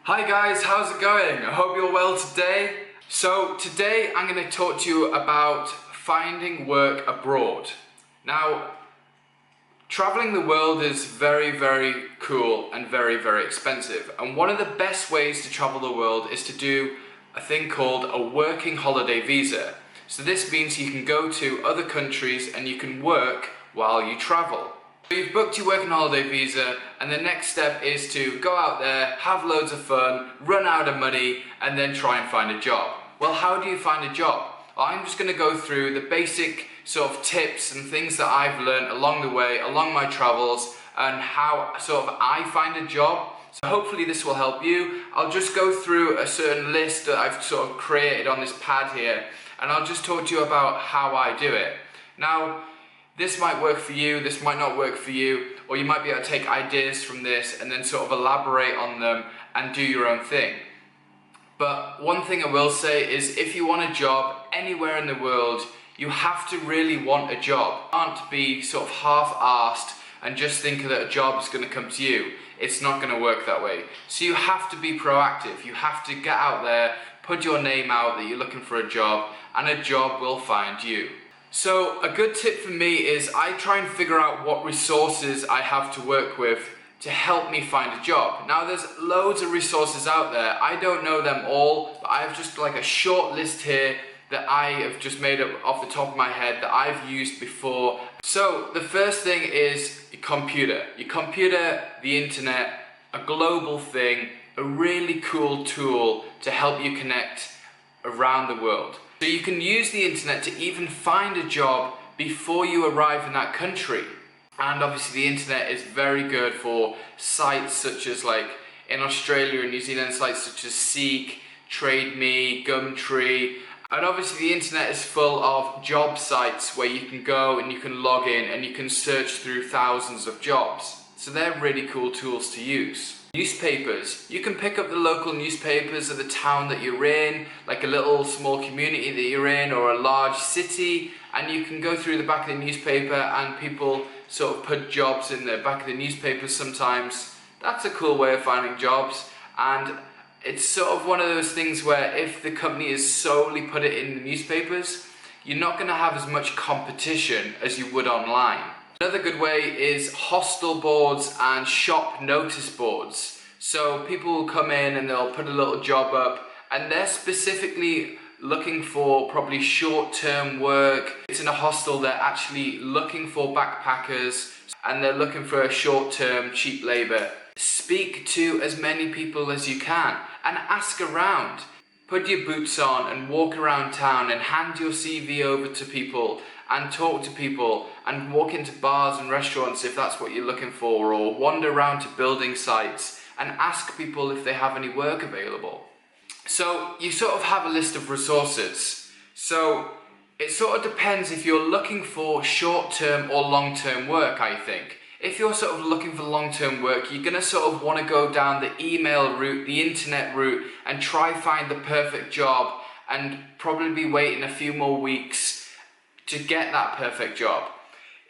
Hi guys, how's it going? I hope you're well today. So today I'm going to talk to you about finding work abroad. Now, traveling the world is very cool and very expensive, and one of the best ways to travel the world is to do a thing called a working holiday visa. So this means you can go to other countries and you can work while you travel. So you've booked your working holiday visa, and the next step is to go out there, have loads of fun, run out of money, and then try and find a job. Well, how do you find a job? I'm just going to go through the basic sort of tips and things that I've learned along the way, along my travels, and how sort of I find a job. So hopefully this will help you. I'll just go through a certain list that I've sort of created on this pad here, and I'll just talk to you about how I do it. Now, this might work for you, this might not work for you, or you might be able to take ideas from this and then sort of elaborate on them and do your own thing. But one thing I will say is, if you want a job anywhere in the world, you have to really want a job. You can't be sort of half-arsed and just think that a job is going to come to you. It's not going to work that way. So you have to be proactive. You have to get out there, put your name out that you're looking for a job, and a job will find you. So a good tip for me is I try and figure out what resources I have to work with to help me find a job. Now, there's loads of resources out there. I don't know them all, but I have just like a short list here that I have just made up off the top of my head that I've used before. So the first thing is your computer. Your computer, the internet, a global thing, a really cool tool to help you connect around the world. So you can use the internet to even find a job before you arrive in that country. And obviously the internet is very good for sites such as, like in Australia and New Zealand, sites such as Seek, TradeMe, Gumtree. And obviously the internet is full of job sites where you can go and you can log in and you can search through thousands of jobs. So they're really cool tools to use. Newspapers. You can pick up the local newspapers of the town that you're in, like a little small community that you're in, or a large city, and you can go through the back of the newspaper and people sort of put jobs in the back of the newspapers sometimes. That's a cool way of finding jobs, and it's sort of one of those things where if the company has solely put it in the newspapers, you're not going to have as much competition as you would online. Another good way is hostel boards and shop notice boards. So people will come in and they'll put a little job up, and they're specifically looking for probably short-term work. It's in a hostel, they're actually looking for backpackers and they're looking for a short-term cheap labour. Speak to as many people as you can and ask around. Put your boots on and walk around town and hand your CV over to people and talk to people and walk into bars and restaurants if that's what you're looking for, or wander around to building sites and ask people if they have any work available. So you sort of have a list of resources. So it sort of depends if you're looking for short-term or long-term work, I think. If you're sort of looking for long-term work, you're going to sort of want to go down the email route, the internet route, and try find the perfect job and probably be waiting a few more weeks to get that perfect job.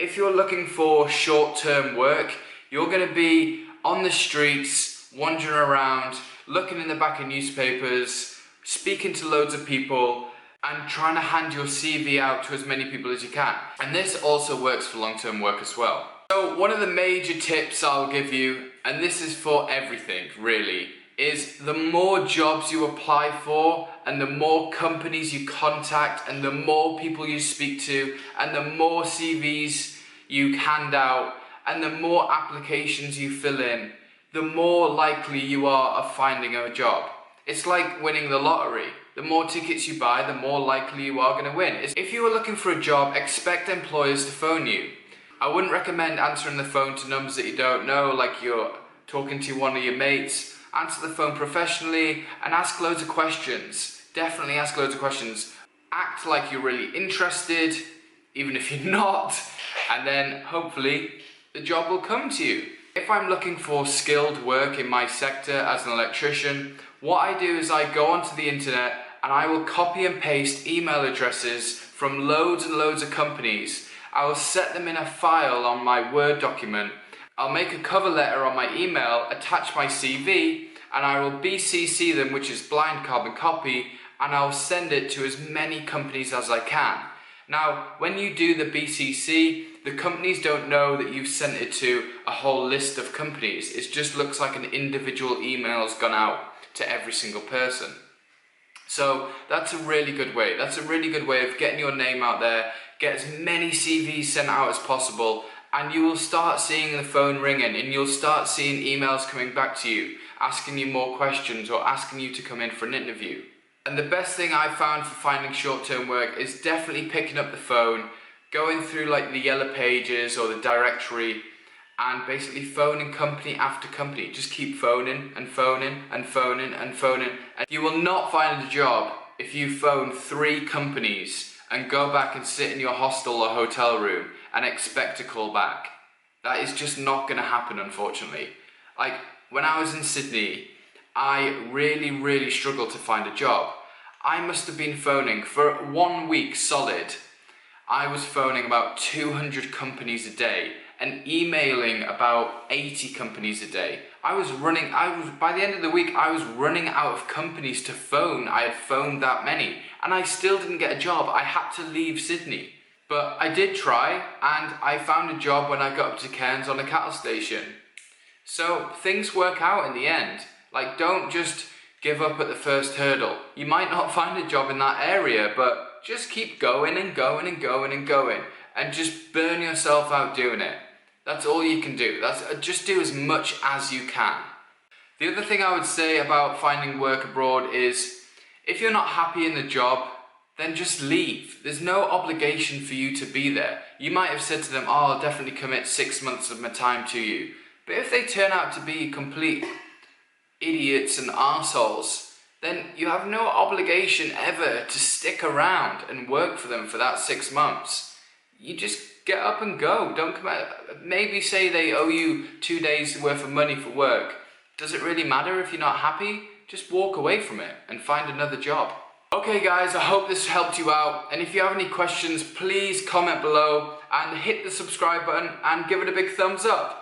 If you're looking for short-term work, you're going to be on the streets, wandering around, looking in the back of newspapers, speaking to loads of people, and trying to hand your CV out to as many people as you can. And this also works for long-term work as well. So one of the major tips I'll give you, and this is for everything really, is the more jobs you apply for and the more companies you contact and the more people you speak to and the more CVs you hand out and the more applications you fill in, the more likely you are of finding a job. It's like winning the lottery. The more tickets you buy, the more likely you are going to win. If you are looking for a job, expect employers to phone you. I wouldn't recommend answering the phone to numbers that you don't know, like you're talking to one of your mates. Answer the phone professionally and ask loads of questions. Definitely ask loads of questions. Act like you're really interested, even if you're not, and then hopefully the job will come to you. If I'm looking for skilled work in my sector as an electrician, what I do is I go onto the internet and I will copy and paste email addresses from loads and loads of companies. I will set them in a file on my Word document. I'll make a cover letter on my email, attach my CV, and I will BCC them, which is blind carbon copy, and I'll send it to as many companies as I can. Now, when you do the BCC, the companies don't know that you've sent it to a whole list of companies. It just looks like an individual email has gone out to every single person. So that's a really good way. That's a really good way of getting your name out there, get as many CVs sent out as possible, and you will start seeing the phone ringing, and you'll start seeing emails coming back to you, asking you more questions or asking you to come in for an interview. And the best thing I've found for finding short-term work is definitely picking up the phone, going through like the Yellow Pages or the directory, and basically phoning company after company. Just keep phoning and phoning and phoning and phoning. And you will not find a job if you phone 3 companies and go back and sit in your hostel or hotel room and expect a call back. That is just not going to happen, unfortunately. Like, when I was in Sydney, I really struggled to find a job. I must have been phoning for 1 week solid. I was phoning about 200 companies a day and emailing about 80 companies a day. By the end of the week, I was running out of companies to phone. I had phoned that many, and I still didn't get a job. I had to leave Sydney. But I did try, and I found a job when I got up to Cairns on a cattle station. So things work out in the end. Like, don't just give up at the first hurdle. You might not find a job in that area, but just keep going and going and going and going, and just burn yourself out doing it. That's all you can do. Just do as much as you can. The other thing I would say about finding work abroad is, if you're not happy in the job, then just leave. There's no obligation for you to be there. You might have said to them, oh, I'll definitely commit 6 months of my time to you. But if they turn out to be complete idiots and arseholes, then you have no obligation ever to stick around and work for them for that 6 months. You just get up and go. Don't come out. Maybe say they owe you 2 days worth of money for work. Does it really matter if you're not happy? Just walk away from it and find another job. Okay guys, I hope this helped you out, and if you have any questions, please comment below and hit the subscribe button and give it a big thumbs up.